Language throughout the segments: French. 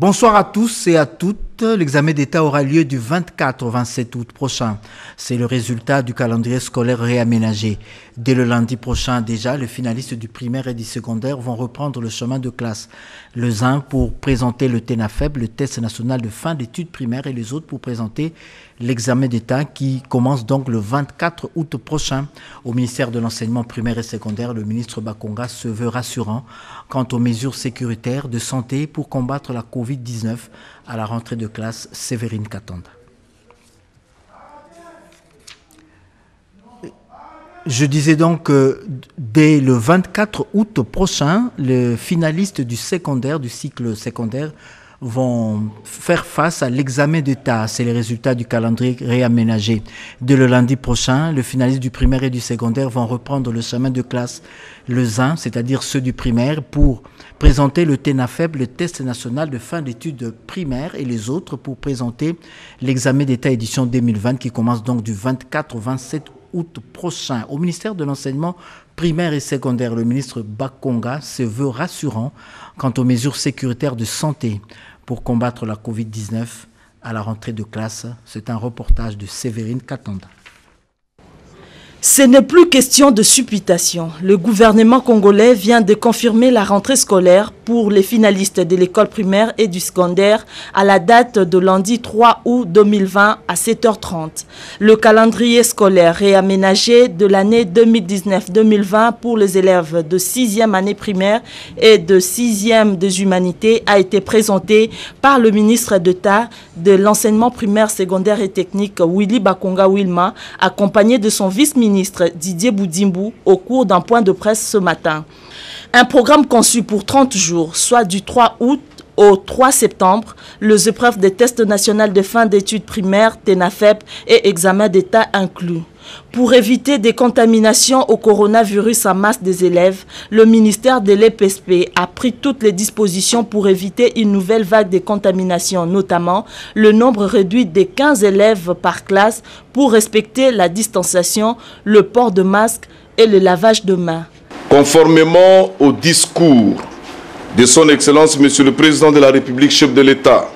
Bonsoir à tous et à toutes. L'examen d'État aura lieu du 24 au 27 août prochain. C'est le résultat du calendrier scolaire réaménagé. Dès le lundi prochain déjà, les finalistes du primaire et du secondaire vont reprendre le chemin de classe. Les uns pour présenter le TENAFEB, le test national de fin d'études primaires, et les autres pour présenter l'examen d'État qui commence donc le 24 août prochain. Au ministère de l'enseignement primaire et secondaire, le ministre Bakonga se veut rassurant quant aux mesures sécuritaires de santé pour combattre la Covid-19 à la rentrée de classe. Séverine Katanda. Je disais donc que dès le 24 août prochain, les finalistes du secondaire, du cycle secondaire, vont faire face à l'examen d'État. C'est les résultats du calendrier réaménagé. Dès le lundi prochain, les finalistes du primaire et du secondaire vont reprendre le chemin de classe, les uns, c'est-à-dire ceux du primaire, pour présenter le TENAFEB, le test national de fin d'études primaires, et les autres pour présenter l'examen d'État édition 2020 qui commence donc du 24 au 27 août prochain. Au ministère de l'enseignement primaire et secondaire, le ministre Bakonga se veut rassurant quant aux mesures sécuritaires de santé pour combattre la Covid-19 à la rentrée de classe. C'est un reportage de Séverine Katanda. Ce n'est plus question de supputation. Le gouvernement congolais vient de confirmer la rentrée scolaire pour les finalistes de l'école primaire et du secondaire à la date de lundi 3 août 2020 à 7h30. Le calendrier scolaire réaménagé de l'année 2019-2020 pour les élèves de 6e année primaire et de 6e des humanités a été présenté par le ministre d'État de l'enseignement primaire, secondaire et technique Willy Bakonga Wilma, accompagné de son vice-ministre Didier Boudimbu au cours d'un point de presse ce matin. Un programme conçu pour 30 jours, soit du 3 août au 3 septembre, les épreuves des tests nationaux de fin d'études primaires, TENAFEB et examen d'État inclus. Pour éviter des contaminations au coronavirus en masse des élèves, le ministère de l'EPSP a pris toutes les dispositions pour éviter une nouvelle vague de contamination, notamment le nombre réduit de 15 élèves par classe pour respecter la distanciation, le port de masque et le lavage de mains. Conformément au discours de son Excellence Monsieur le Président de la République, chef de l'État,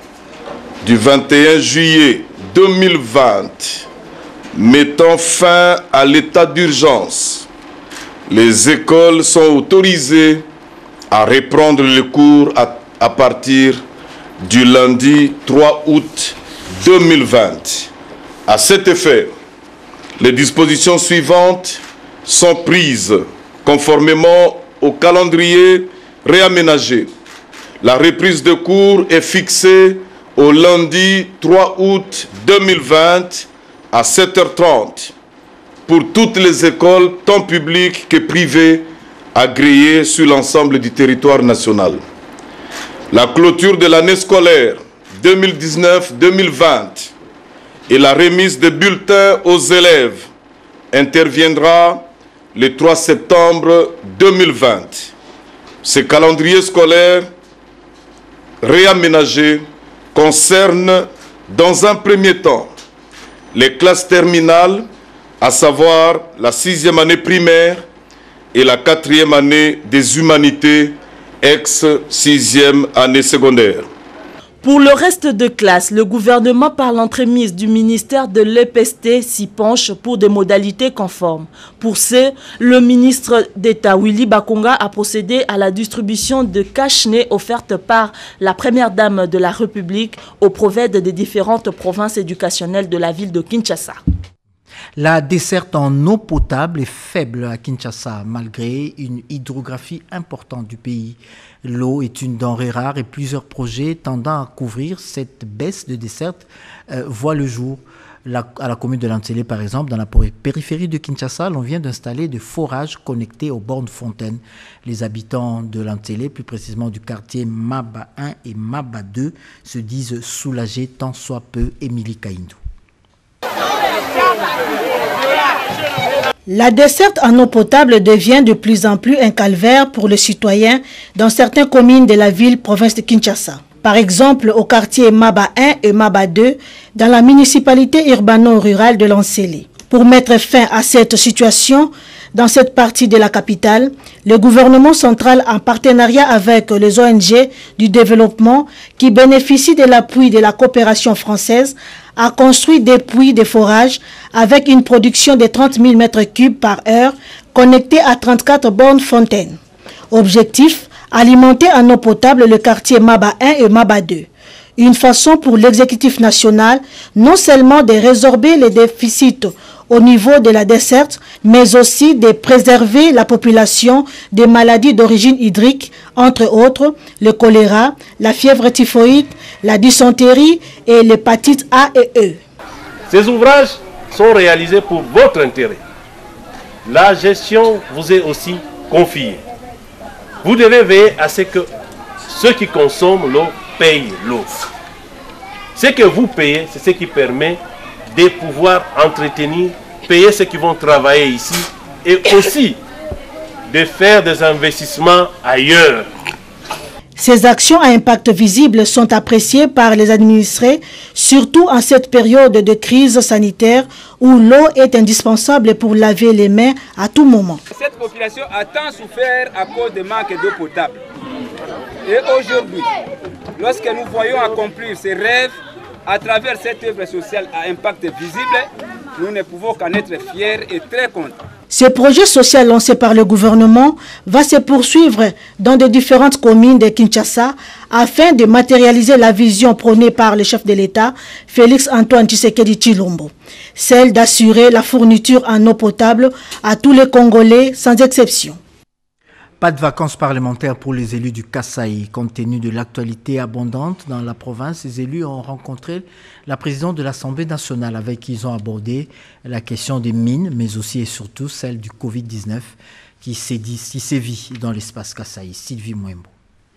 du 21 juillet 2020, mettant fin à l'état d'urgence, les écoles sont autorisées à reprendre les cours à partir du lundi 3 août 2020. À cet effet, les dispositions suivantes sont prises conformément au calendrier réaménagé. La reprise de cours est fixée au lundi 3 août 2020 à 7h30 pour toutes les écoles, tant publiques que privées, agréées sur l'ensemble du territoire national. La clôture de l'année scolaire 2019-2020 et la remise des bulletins aux élèves interviendra le 3 septembre 2020. Ce calendrier scolaire réaménagé concerne dans un premier temps les classes terminales, à savoir la 6e année primaire et la 4e année des humanités, ex-6e année secondaire. Pour le reste de classe, le gouvernement, par l'entremise du ministère de l'EPST, s'y penche pour des modalités conformes. Pour ce, le ministre d'État Willy Bakonga a procédé à la distribution de cache-nez offertes par la première dame de la République au prophète des différentes provinces éducationnelles de la ville de Kinshasa. La desserte en eau potable est faible à Kinshasa, malgré une hydrographie importante du pays. L'eau est une denrée rare et plusieurs projets tendant à couvrir cette baisse de desserte voient le jour. À la commune de Lantélé, par exemple, dans la périphérie de Kinshasa, l'on vient d'installer des forages connectés aux bornes fontaines. Les habitants de Lantélé, plus précisément du quartier Maba 1 et Maba 2, se disent soulagés tant soit peu. Émilie Kaindou. La desserte en eau potable devient de plus en plus un calvaire pour les citoyens dans certaines communes de la ville-province de Kinshasa. Par exemple, au quartier Maba 1 et Maba 2, dans la municipalité urbano-rurale de Lansele. Pour mettre fin à cette situation, Dans cette partie de la capitale, le gouvernement central, en partenariat avec les ONG du développement qui bénéficient de l'appui de la coopération française, a construit des puits de forage avec une production de 30 000 m3 par heure connectés à 34 bornes fontaines. Objectif, alimenter en eau potable le quartier Maba 1 et Maba 2. Une façon pour l'exécutif national non seulement de résorber les déficits au niveau de la desserte, mais aussi de préserver la population des maladies d'origine hydrique, entre autres le choléra, la fièvre typhoïde, la dysenterie et l'hépatite A et E. Ces ouvrages sont réalisés pour votre intérêt. La gestion vous est aussi confiée. Vous devez veiller à ce que ceux qui consomment l'eau payent l'eau. Ce que vous payez, c'est ce qui permet de pouvoir entretenir, payer ceux qui vont travailler ici et aussi de faire des investissements ailleurs. Ces actions à impact visible sont appréciées par les administrés, surtout en cette période de crise sanitaire où l'eau est indispensable pour laver les mains à tout moment. Cette population a tant souffert à cause du manque d'eau potable. Et aujourd'hui, lorsque nous voyons accomplir ces rêves à travers cette œuvre sociale à impact visible, nous ne pouvons qu'en être fiers et très contents. Ce projet social lancé par le gouvernement va se poursuivre dans de différentes communes de Kinshasa afin de matérialiser la vision prônée par le chef de l'État, Félix Antoine Tshisekedi Tshilombo, celle d'assurer la fourniture en eau potable à tous les Congolais sans exception. Pas de vacances parlementaires pour les élus du Kasaï. Compte tenu de l'actualité abondante dans la province, les élus ont rencontré la présidente de l'Assemblée nationale avec qui ils ont abordé la question des mines, mais aussi et surtout celle du Covid-19 qui sévit dans l'espace Kasaï. Sylvie Mwembo.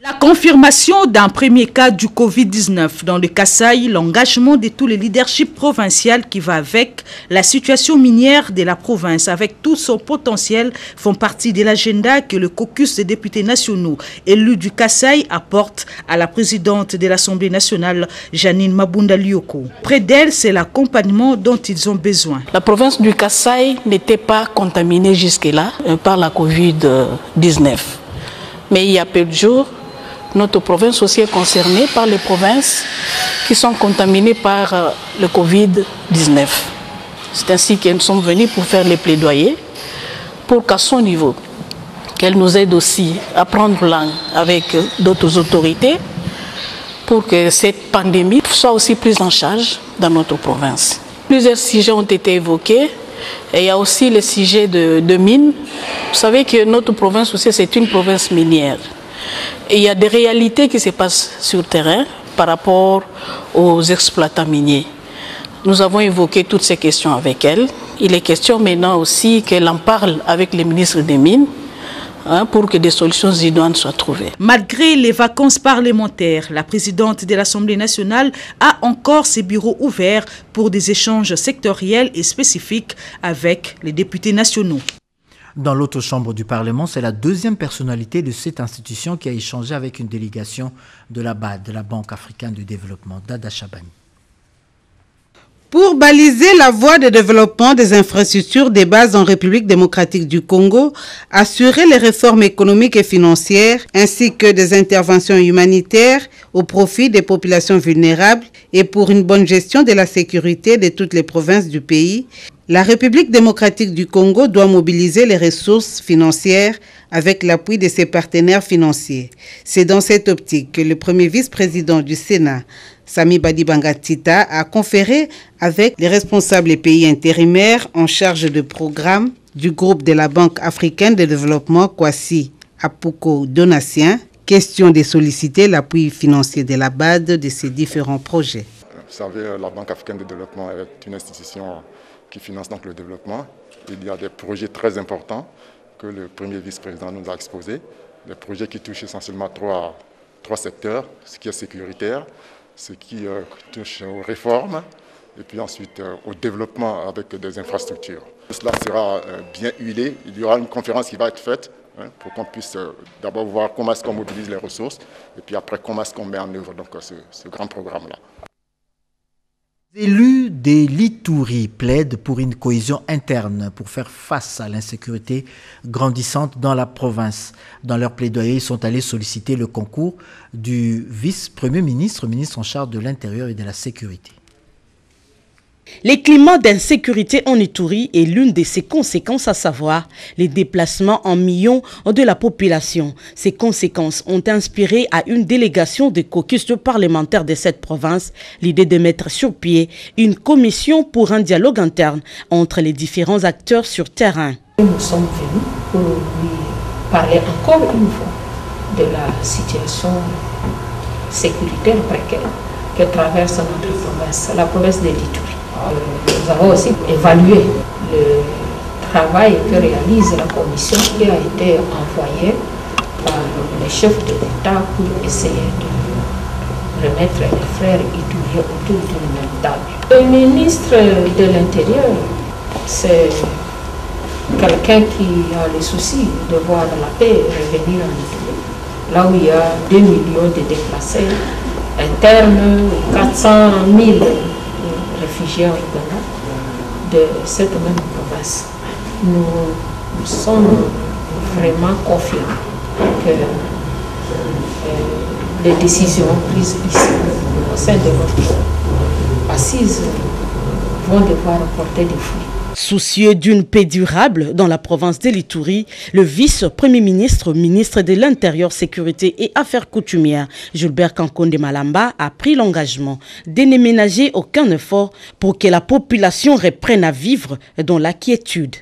La confirmation d'un premier cas du Covid-19 dans le Kasaï, l'engagement de tous les leaderships provinciaux qui va avec la situation minière de la province, avec tout son potentiel, font partie de l'agenda que le caucus des députés nationaux élus du Kasaï apporte à la présidente de l'Assemblée nationale, Janine Mabunda Lioko. Près d'elle, c'est l'accompagnement dont ils ont besoin. La province du Kasaï n'était pas contaminée jusque-là par la Covid-19. Mais il y a peu de jours, notre province aussi est concernée par les provinces qui sont contaminées par le Covid-19. C'est ainsi que nous sommes venus pour faire les plaidoyers pour qu'à son niveau, qu'elle nous aide aussi à prendre langue avec d'autres autorités pour que cette pandémie soit aussi prise en charge dans notre province. Plusieurs sujets ont été évoqués. Et il y a aussi le sujet de mines. Vous savez que notre province aussi, c'est une province minière. Et il y a des réalités qui se passent sur le terrain par rapport aux exploitants miniers. Nous avons évoqué toutes ces questions avec elle. Il est question maintenant aussi qu'elle en parle avec les ministres des Mines pour que des solutions idoines soient trouvées. Malgré les vacances parlementaires, la présidente de l'Assemblée nationale a encore ses bureaux ouverts pour des échanges sectoriels et spécifiques avec les députés nationaux. Dans l'autre chambre du Parlement, c'est la deuxième personnalité de cette institution qui a échangé avec une délégation de la BAD, de la Banque africaine de développement, Dada Chabani. Pour baliser la voie de développement des infrastructures de base en République démocratique du Congo, assurer les réformes économiques et financières, ainsi que des interventions humanitaires au profit des populations vulnérables et pour une bonne gestion de la sécurité de toutes les provinces du pays, la République démocratique du Congo doit mobiliser les ressources financières avec l'appui de ses partenaires financiers. C'est dans cette optique que le premier vice-président du Sénat, Sami Badibanga Tita, a conféré avec les responsables pays intérimaires en charge de programme du groupe de la Banque africaine de développement Kwasi Apuko Donatien, question de solliciter l'appui financier de la BAD de ces différents projets. Vous savez, la Banque africaine de développement est une institution qui finance donc le développement. Il y a des projets très importants que le premier vice-président nous a exposés, des projets qui touchent essentiellement trois secteurs, ce qui est sécuritaire, ce qui touche aux réformes et puis ensuite au développement avec des infrastructures. Cela sera bien huilé. Il y aura une conférence qui va être faite pour qu'on puisse d'abord voir comment est-ce qu'on mobilise les ressources et puis après comment est-ce qu'on met en œuvre donc, ce grand programme-là. Les élus des l'Ituri plaident pour une cohésion interne pour faire face à l'insécurité grandissante dans la province. Dans leur plaidoyer, ils sont allés solliciter le concours du vice-premier ministre, ministre en charge de l'Intérieur et de la Sécurité. Les climats d'insécurité en Ituri est l'une de ses conséquences, à savoir les déplacements en millions de la population. Ces conséquences ont inspiré à une délégation de caucus parlementaires de cette province l'idée de mettre sur pied une commission pour un dialogue interne entre les différents acteurs sur terrain. Nous sommes venus pour lui parler encore une fois de la situation sécuritaire précaire que traverse notre province, la province de l'Ituri. Nous avons aussi évalué le travail que réalise la commission qui a été envoyée par les chefs de l'État pour essayer de remettre les frères ituriens autour d'une même table. Le ministre de l'Intérieur, c'est quelqu'un qui a le souci de voir la paix revenir en Ituri, là où il y a 2 millions de déplacés internes, 400 000 réfugiés en Uganda de cette même province. Nous sommes vraiment confiants que les décisions prises ici au sein de notre assise vont devoir porter des fruits. Soucieux d'une paix durable dans la province de l'Ituri, le vice-premier ministre, ministre de l'Intérieur, Sécurité et Affaires coutumières, Gilbert Kankonde Malamba, a pris l'engagement de ne ménager aucun effort pour que la population reprenne à vivre dans la quiétude.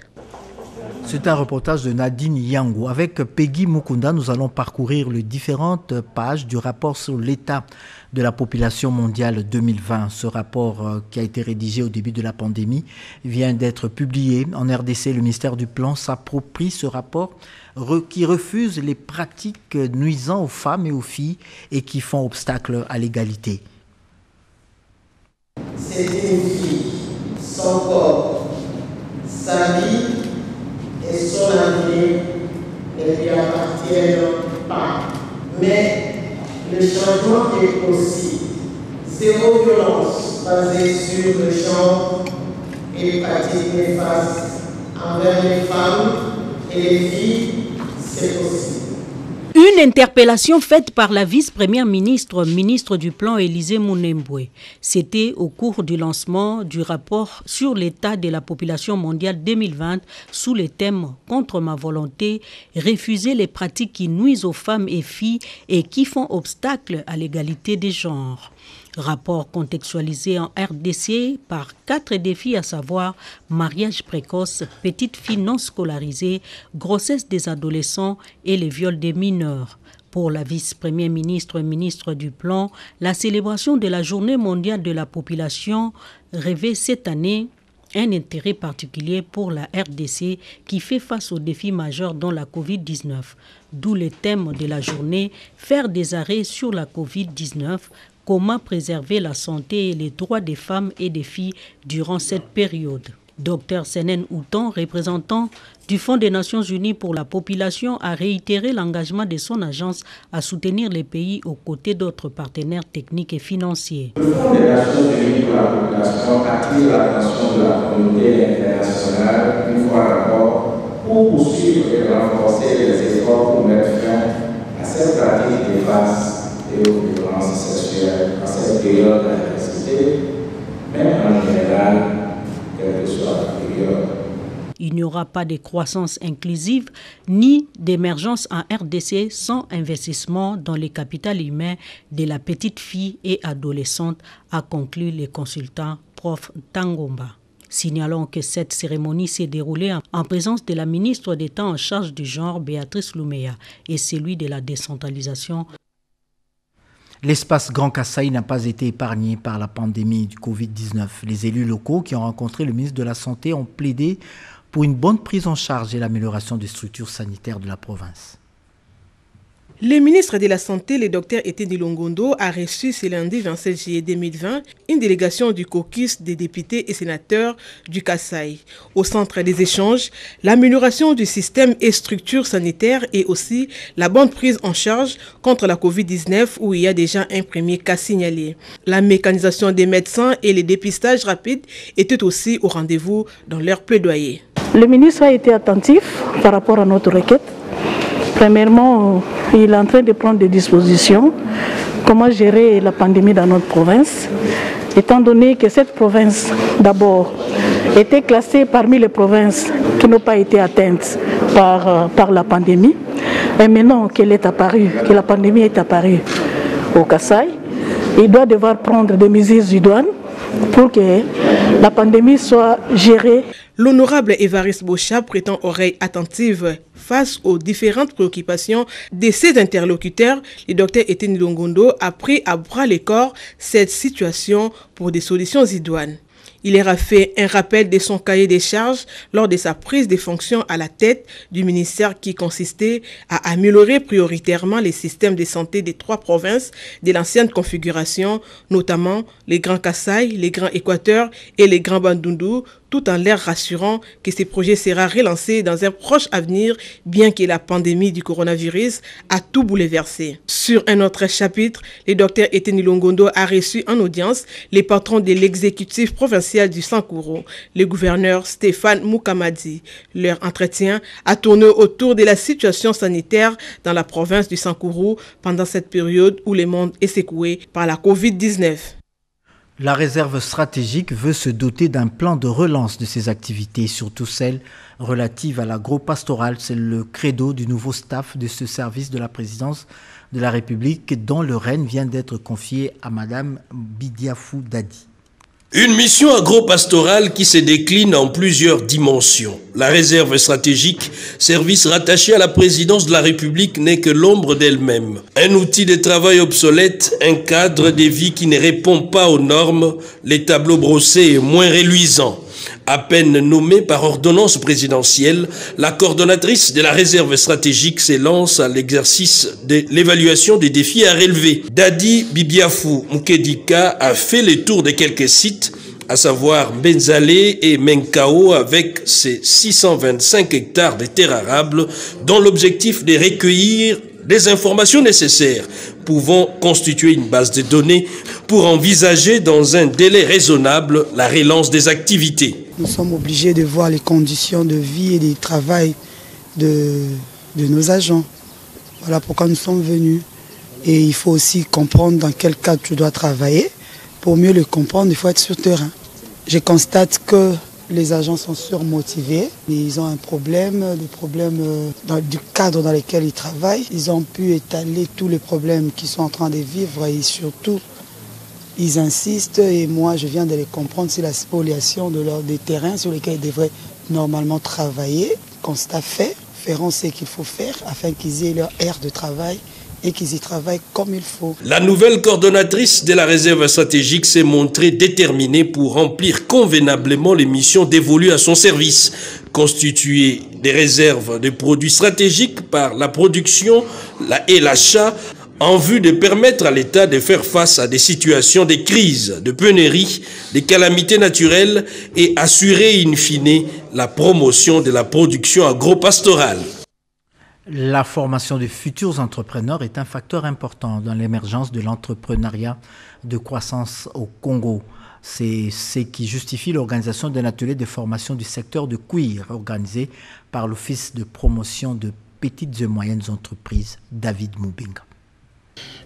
C'est un reportage de Nadine Yango. Avec Peggy Mukunda, nous allons parcourir les différentes pages du rapport sur l'état de la population mondiale 2020. Ce rapport qui a été rédigé au début de la pandémie vient d'être publié. En RDC, le ministère du Plan s'approprie ce rapport qui refuse les pratiques nuisant aux femmes et aux filles et qui font obstacle à l'égalité. C'est une fille, son corps, sa vie et son avenir ne lui appartiennent pas. Mais le changement est possible. Zéro violence basée sur le genre et les pratiques néfastes envers les femmes et les filles, c'est possible. Une interpellation faite par la vice-première ministre, ministre du Plan Élisée Mounemboué. C'était au cours du lancement du rapport sur l'état de la population mondiale 2020 sous le thème « Contre ma volonté, refuser les pratiques qui nuisent aux femmes et filles et qui font obstacle à l'égalité des genres ». Rapport contextualisé en RDC par 4 défis, à savoir mariage précoce, petites filles non scolarisées, grossesse des adolescents et les viols des mineurs. Pour la vice-première ministre, ministre du Plan, la célébration de la Journée mondiale de la population revêt cette année un intérêt particulier pour la RDC qui fait face aux défis majeurs dont la Covid-19. D'où le thème de la journée, faire des arrêts sur la Covid-19, comment préserver la santé et les droits des femmes et des filles durant cette période. Dr Senen Outon, représentant du Fonds des Nations Unies pour la population, a réitéré l'engagement de son agence à soutenir les pays aux côtés d'autres partenaires techniques et financiers. Le Fonds des Nations Unies pour la population attire l'attention de la communauté internationale une fois encore pour poursuivre et renforcer les efforts pour mettre fin à cette pratique néfaste et aux violences sexuelles à cette période d'adversité, même en général, quelle que soit la période. Il n'y aura pas de croissance inclusive ni d'émergence en RDC sans investissement dans le capital humain de la petite fille et adolescente, a conclu le consultant Prof Tangomba. Signalons que cette cérémonie s'est déroulée en présence de la ministre d'État en charge du genre, Béatrice Louméa, et celui de la décentralisation. L'espace Grand Kasaï n'a pas été épargné par la pandémie du Covid-19. Les élus locaux qui ont rencontré le ministre de la Santé ont plaidé pour une bonne prise en charge et l'amélioration des structures sanitaires de la province. Le ministre de la Santé, le Dr Étienne Longondo, a reçu ce lundi 27 juillet 2020 une délégation du caucus des députés et sénateurs du Kasaï. Au centre des échanges, l'amélioration du système et structures sanitaires et aussi la bonne prise en charge contre la Covid-19 où il y a déjà un premier cas signalé. La mécanisation des médecins et les dépistages rapides étaient aussi au rendez-vous dans leur plaidoyer. Le ministre a été attentif par rapport à notre requête. Premièrement, il est en train de prendre des dispositions, comment gérer la pandémie dans notre province, étant donné que cette province, d'abord, était classée parmi les provinces qui n'ont pas été atteintes par la pandémie. Et maintenant qu'elle est apparue, que la pandémie est apparue au Kasaï, il doit devoir prendre des mesures idoines pour que la pandémie soit gérée. L'honorable Évariste Bocha prétend oreille attentive face aux différentes préoccupations de ses interlocuteurs. Le docteur Étienne Longondo a pris à bras le corps cette situation pour des solutions idoines. Il leur a fait un rappel de son cahier des charges lors de sa prise de fonction à la tête du ministère qui consistait à améliorer prioritairement les systèmes de santé des 3 provinces de l'ancienne configuration, notamment les Grands Kasaï, les Grands Équateur et les Grands Bandundu, tout en leur rassurant que ce projet sera relancé dans un proche avenir, bien que la pandémie du coronavirus a tout bouleversé. Sur un autre chapitre, le docteur Étienne Longondo a reçu en audience les patrons de l'exécutif provincial du Sankourou, le gouverneur Stéphane Moukamadi. Leur entretien a tourné autour de la situation sanitaire dans la province du Sankourou pendant cette période où le monde est secoué par la Covid-19. La réserve stratégique veut se doter d'un plan de relance de ses activités, surtout celles relatives à l'agro-pastorale. C'est le credo du nouveau staff de ce service de la présidence de la République dont le règne vient d'être confié à Madame Bidiafou Dadi. Une mission agro-pastorale qui se décline en plusieurs dimensions. La réserve stratégique, service rattaché à la présidence de la République, n'est que l'ombre d'elle-même. Un outil de travail obsolète, un cadre de vie qui ne répond pas aux normes, les tableaux brossés et moins reluisants. À peine nommée par ordonnance présidentielle, la coordonnatrice de la réserve stratégique s'élance à l'exercice de l'évaluation des défis à relever. Dadi Bibiafou Mukedika a fait le tour de quelques sites, à savoir Benzalé et Menkao, avec ses 625 hectares de terres arables, dont l'objectif de recueillir des informations nécessaires pouvant constituer une base de données pour envisager dans un délai raisonnable la relance des activités. Nous sommes obligés de voir les conditions de vie et de travail de nos agents. Voilà pourquoi nous sommes venus. Et il faut aussi comprendre dans quel cadre tu dois travailler. Pour mieux le comprendre, il faut être sur terrain. Je constate que les agents sont surmotivés, ils ont un problème, du cadre dans lequel ils travaillent. Ils ont pu étaler tous les problèmes qu'ils sont en train de vivre et surtout, ils insistent et moi je viens de les comprendre sur la spoliation des terrains sur lesquels ils devraient normalement travailler. Constat fait, feront ce qu'il faut faire afin qu'ils aient leur aire de travail et qu'ils y travaillent comme il faut. La nouvelle coordonnatrice de la réserve stratégique s'est montrée déterminée pour remplir convenablement les missions dévolues à son service, constituer des réserves de produits stratégiques par la production et l'achat en vue de permettre à l'État de faire face à des situations de crise, de pénurie, de calamités naturelles et assurer in fine la promotion de la production agro-pastorale. La formation des futurs entrepreneurs est un facteur important dans l'émergence de l'entrepreneuriat de croissance au Congo. C'est ce qui justifie l'organisation d'un atelier de formation du secteur de cuir organisé par l'Office de promotion de petites et moyennes entreprises, David Moubenga.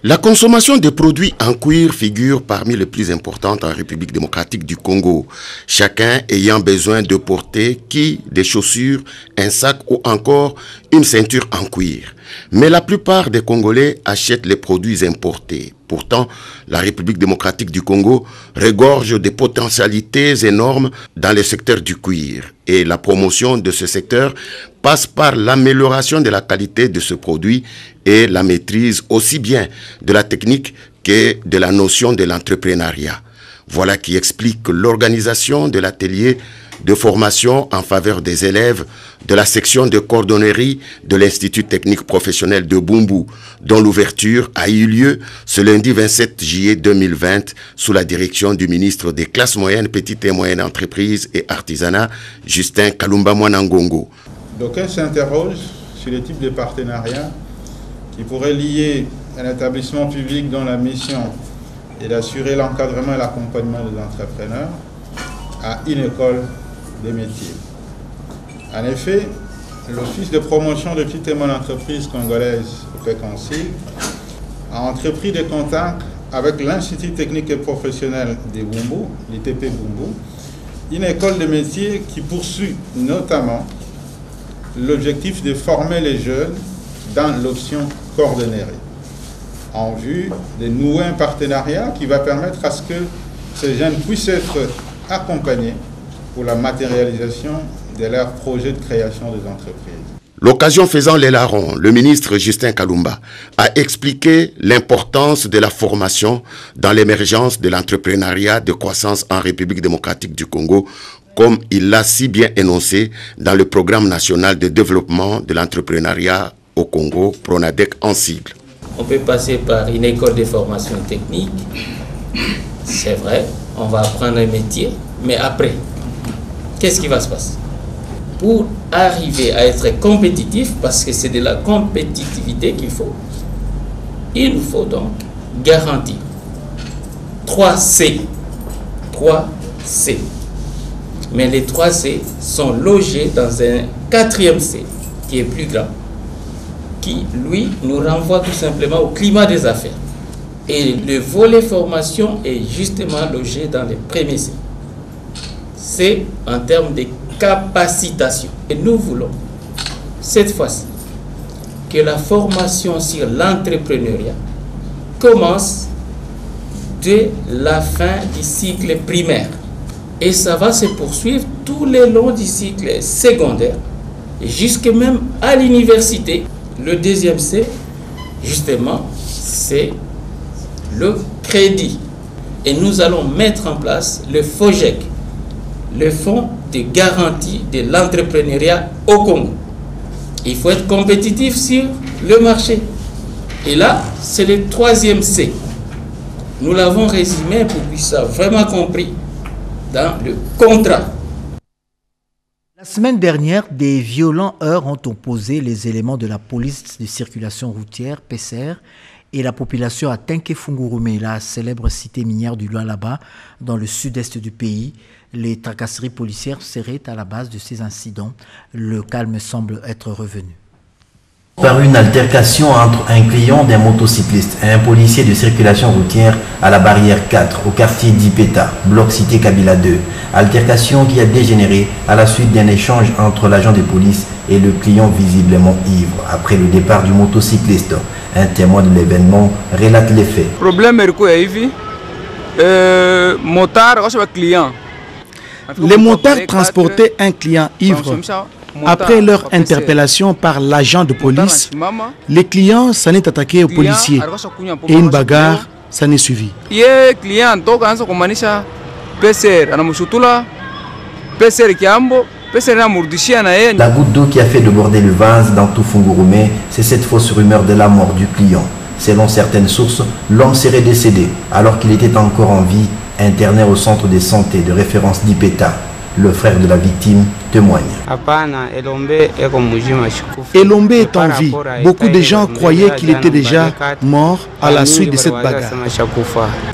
La consommation de produits en cuir figure parmi les plus importantes en République démocratique du Congo, chacun ayant besoin de porter des chaussures, un sac ou encore une ceinture en cuir. Mais la plupart des Congolais achètent les produits importés. Pourtant, la République démocratique du Congo regorge de potentialités énormes dans le secteur du cuir. Et la promotion de ce secteur passe par l'amélioration de la qualité de ce produit et la maîtrise aussi bien de la technique que de la notion de l'entrepreneuriat. Voilà qui explique l'organisation de l'atelier de formation en faveur des élèves de la section de cordonnerie de l'Institut technique professionnel de Bumbu, dont l'ouverture a eu lieu ce lundi 27 juillet 2020 sous la direction du ministre des classes moyennes, petites et moyennes entreprises et artisanat, Justin Kalumba Mwanangongo. D'aucuns s'interrogent sur les types de partenariats qui pourraient lier un établissement public dont la mission est d'assurer l'encadrement et l'accompagnement des entrepreneurs à une école des métiers. En effet, l'Office de promotion de petites et moyennes entreprises congolaises, OPECONCIL, a entrepris des contacts avec l'Institut technique et professionnel de Bumbu, l'ITP Bumbu, une école de métiers qui poursuit notamment l'objectif de former les jeunes dans l'option coordonnerie, en vue de nouer un partenariat qui va permettre à ce que ces jeunes puissent être accompagnés pour la matérialisation de leurs projets de création des entreprises. L'occasion faisant les larrons, le ministre Justin Kalumba a expliqué l'importance de la formation dans l'émergence de l'entrepreneuriat de croissance en République démocratique du Congo, comme il l'a si bien énoncé dans le programme national de développement de l'entrepreneuriat au Congo, PRONADEC en sigle. On peut passer par une école de formation technique, c'est vrai, on va apprendre un métier, mais après, qu'est-ce qui va se passer? Pour arriver à être compétitif, parce que c'est de la compétitivité qu'il faut, il nous faut donc garantir 3C. 3C. Mais les 3C sont logés dans un 4e C, qui est plus grand, qui, lui, nous renvoie tout simplement au climat des affaires. Et le volet formation est justement logé dans les premiers C. C'est en termes de capacitation. Et nous voulons, cette fois-ci, que la formation sur l'entrepreneuriat commence dès la fin du cycle primaire. Et ça va se poursuivre tout le long du cycle secondaire, jusque même à l'université. Le 2e C, justement, c'est le crédit. Et nous allons mettre en place le FOGEC, le Fonds de garantie de l'entrepreneuriat au Congo. Il faut être compétitif sur le marché. Et là, c'est le 3e C. Nous l'avons résumé pour que ça vraiment compris dans le contrat. La semaine dernière, des violents heurts ont opposé les éléments de la police de circulation routière, PCR, et la population à Tenke-Fungurume, la célèbre cité minière du Lualaba, dans le sud-est du pays. Les tracasseries policières seraient à la base de ces incidents. Le calme semble être revenu. Par une altercation entre un client d'un motocycliste et un policier de circulation routière à la barrière 4 au quartier d'Ipeta, bloc cité Kabila 2. Altercation qui a dégénéré à la suite d'un échange entre l'agent de police et le client visiblement ivre après le départ du motocycliste. Un témoin de l'événement relate les faits. Problème client. Les motards transportaient un client ivre. Après leur interpellation par l'agent de police, les clients s'en est attaqué aux policiers et une bagarre s'en est suivie. La goutte d'eau qui a fait déborder le vase dans tout Fungurume, c'est cette fausse rumeur de la mort du client. Selon certaines sources, l'homme serait décédé alors qu'il était encore en vie, interné au centre de santé de référence d'Ipeta. Le frère de la victime témoigne. Elombe est en vie. Beaucoup de gens croyaient qu'il était déjà mort à la suite de cette bagarre.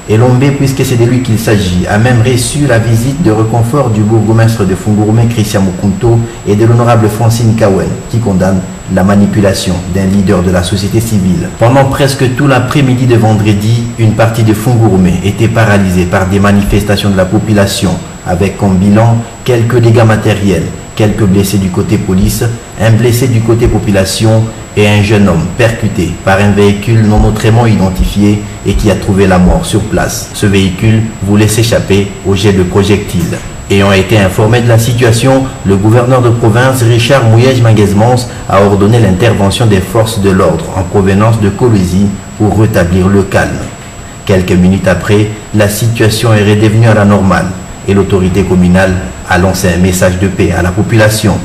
Elombe, puisque c'est de lui qu'il s'agit, a même reçu la visite de réconfort du bourgmestre de Fungurume, Christian Mukunto, et de l'honorable Francine Kawen, qui condamne la manipulation d'un leader de la société civile. Pendant presque tout l'après-midi de vendredi, une partie de Fungurume était paralysée par des manifestations de la population, avec comme bilan quelques dégâts matériels, quelques blessés du côté police, un blessé du côté population et un jeune homme percuté par un véhicule non autrement identifié et qui a trouvé la mort sur place. Ce véhicule voulait s'échapper au jet de projectiles. Ayant été informé de la situation, le gouverneur de province Richard Mouyej Manguesmans a ordonné l'intervention des forces de l'ordre en provenance de Kolwezi pour rétablir le calme. Quelques minutes après, la situation est redevenue à la normale et l'autorité communale a lancé un message de paix à la population.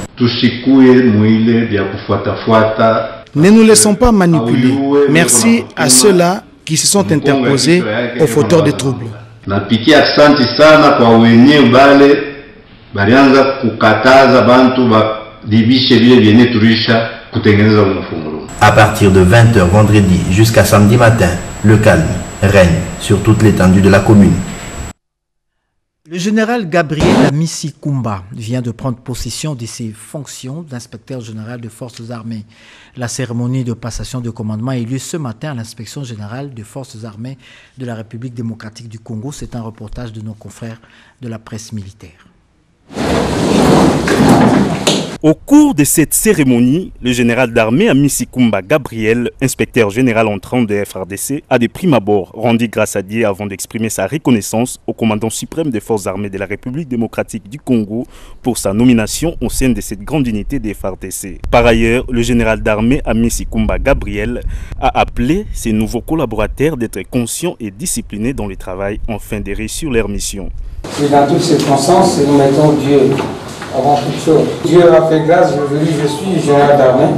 Ne nous laissons pas manipuler. Merci à ceux-là qui se sont interposés aux fauteurs de troubles. À partir de 20h vendredi jusqu'à samedi matin, le calme règne sur toute l'étendue de la commune. Le général Gabriel Amissi Kumba vient de prendre possession de ses fonctions d'inspecteur général des forces armées. La cérémonie de passation de commandement a eu lieu ce matin à l'inspection générale des forces armées de la République démocratique du Congo. C'est un reportage de nos confrères de la presse militaire. Au cours de cette cérémonie, le général d'armée Amissi Kumba Gabriel, inspecteur général entrant de FRDC, a de prime abord rendu grâce à Dieu avant d'exprimer sa reconnaissance au commandant suprême des forces armées de la République démocratique du Congo pour sa nomination au sein de cette grande unité des FRDC. Par ailleurs, le général d'armée Amissi Kumba Gabriel a appelé ses nouveaux collaborateurs d'être conscients et disciplinés dans le travail afin de réussir leur mission. Et dans toutes circonstances, nous mettons Dieu avant toute chose. Dieu a fait grâce, aujourd'hui je suis général d'armée.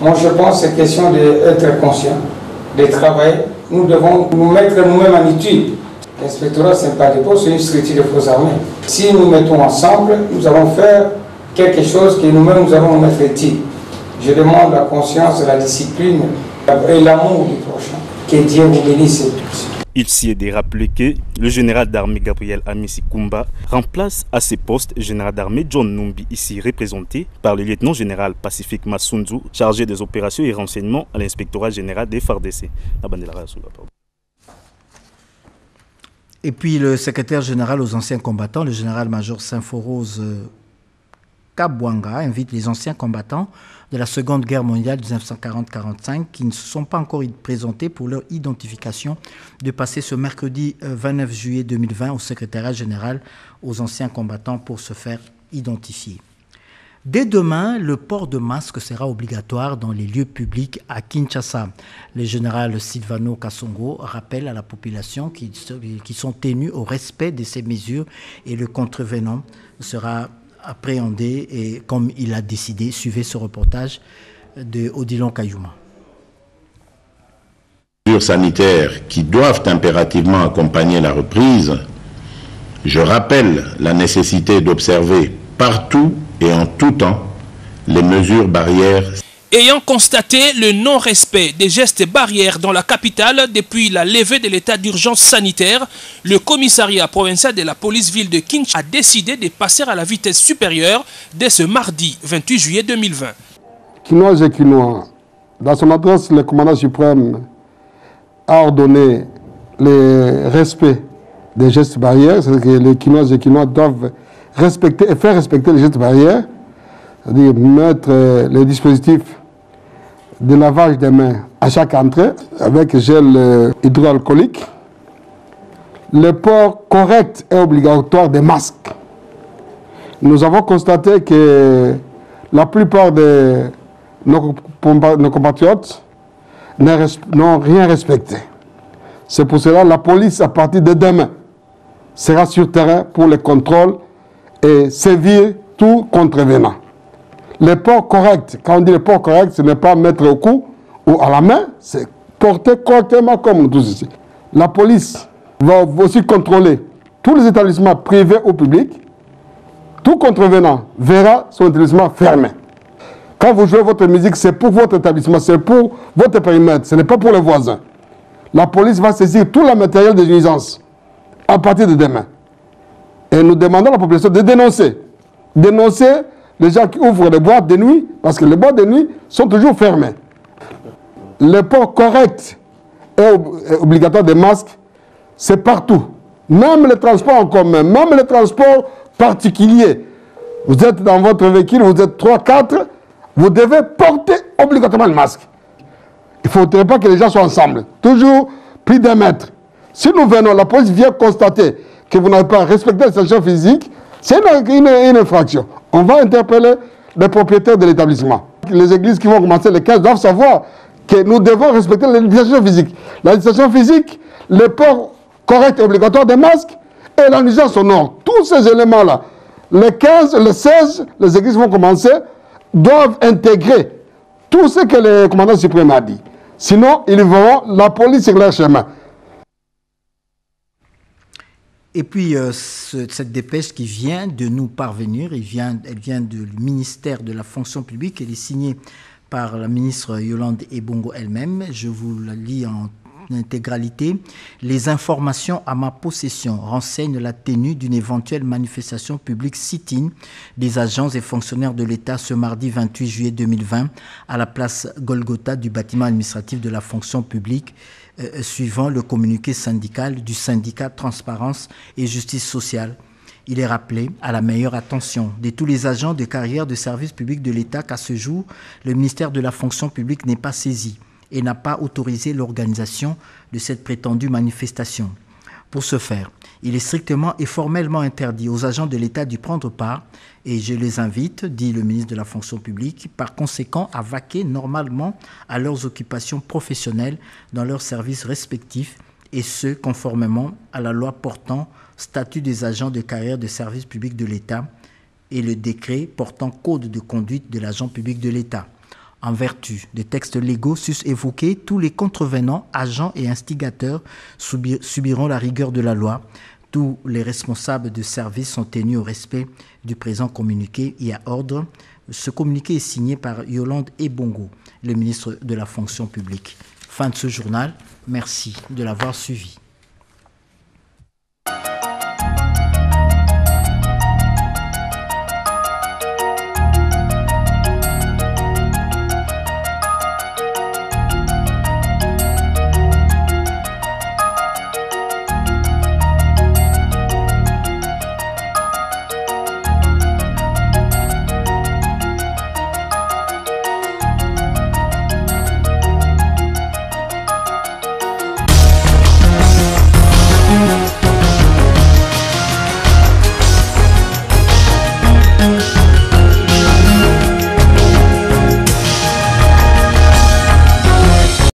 Moi je pense que c'est question d'être conscient, de travailler. Nous devons nous mettre nous-mêmes en étude. L'inspectorat, ce n'est pas des postes, c'est une structure de forces armées. Si nous mettons ensemble, nous allons faire quelque chose que nous-mêmes nous allons mettre étude. Je demande la conscience, la discipline et l'amour du prochain. Que Dieu vous bénisse tous. Il s'y est de rappeler que le général d'armée Gabriel Amissi Kumba remplace à ce poste le général d'armée John Numbi, ici représenté par le lieutenant général Pacifique Massunzu, chargé des opérations et renseignements à l'inspectorat général des FARDC. Et puis le secrétaire général aux anciens combattants, le général-major Symphorose Kabwanga, invite les anciens combattants de la Seconde Guerre mondiale 1940-45 qui ne se sont pas encore présentés pour leur identification de passer ce mercredi 29 juillet 2020 au secrétariat général aux anciens combattants pour se faire identifier. Dès demain, le port de masque sera obligatoire dans les lieux publics à Kinshasa. Le général Silvano Kasongo rappelle à la population qui sont tenus au respect de ces mesures et le contrevenant sera appréhendé et comme il a décidé. Suivez ce reportage de Odilon Kayuma. Les mesures sanitaires qui doivent impérativement accompagner la reprise, je rappelle la nécessité d'observer partout et en tout temps les mesures barrières. Ayant constaté le non-respect des gestes barrières dans la capitale depuis la levée de l'état d'urgence sanitaire, le commissariat provincial de la police-ville de Kinshasa a décidé de passer à la vitesse supérieure dès ce mardi 28 juillet 2020. Quinois et Quinois, dans son adresse, le commandant suprême a ordonné le respect des gestes barrières, c'est-à-dire que les Quinois et Quinois doivent respecter et faire respecter les gestes barrières, c'est-à-dire mettre les dispositifs de lavage des mains à chaque entrée avec gel hydroalcoolique. Le port correct et obligatoire des masques. Nous avons constaté que la plupart de nos compatriotes n'ont rien respecté. C'est pour cela que la police, à partir de demain, sera sur terrain pour les contrôles et sévir tout contrevenant. Le port correct, quand on dit le port correct, ce n'est pas mettre au cou ou à la main, c'est porter correctement comme nous tous ici. La police va aussi contrôler tous les établissements privés ou publics. Tout contrevenant verra son établissement fermé. Quand vous jouez votre musique, c'est pour votre établissement, c'est pour votre périmètre, ce n'est pas pour les voisins. La police va saisir tout le matériel de nuisance à partir de demain. Et nous demandons à la population de dénoncer. Dénoncer les gens qui ouvrent les boîtes de nuit, parce que les boîtes de nuit sont toujours fermées. Le port correct et obligatoire des masques, c'est partout. Même les transports en commun, même les transports particuliers. Vous êtes dans votre véhicule, vous êtes 3, 4, vous devez porter obligatoirement le masque. Il ne faudrait pas que les gens soient ensemble. Toujours plus d'1 mètre. Si nous venons, la police vient constater que vous n'avez pas respecté les sanctions physiques, c'est une infraction. On va interpeller les propriétaires de l'établissement. Les églises qui vont commencer les 15 doivent savoir que nous devons respecter la distanciation physique. La distanciation physique, le port correct et obligatoire des masques et la nuisance sonore. Tous ces éléments-là, le 15, le 16, les églises vont commencer, doivent intégrer tout ce que le commandant suprême a dit. Sinon, ils verront la police sur leur chemin. Et puis, cette dépêche qui vient de nous parvenir, elle vient du ministère de la fonction publique, elle est signée par la ministre Yolande Ebongo elle-même. Je vous la lis en intégralité. Les informations à ma possession renseignent la tenue d'une éventuelle manifestation publique sit-in des agents et fonctionnaires de l'État ce mardi 28 juillet 2020 à la place Golgotha du bâtiment administratif de la fonction publique, suivant le communiqué syndical du syndicat Transparence et Justice sociale. Il est rappelé à la meilleure attention de tous les agents de carrière de service public de l'État qu'à ce jour, le ministère de la fonction publique n'est pas saisi et n'a pas autorisé l'organisation de cette prétendue manifestation. Pour ce faire, il est strictement et formellement interdit aux agents de l'État d'y prendre part et je les invite, dit le ministre de la fonction publique, par conséquent à vaquer normalement à leurs occupations professionnelles dans leurs services respectifs et ce, conformément à la loi portant statut des agents de carrière de service public de l'État et le décret portant code de conduite de l'agent public de l'État. En vertu des textes légaux sus évoqués, tous les contrevenants, agents et instigateurs subiront la rigueur de la loi. Tous les responsables de service sont tenus au respect du présent communiqué et à ordre. Ce communiqué est signé par Yolande Ebongo, le ministre de la fonction publique. Fin de ce journal. Merci de l'avoir suivi.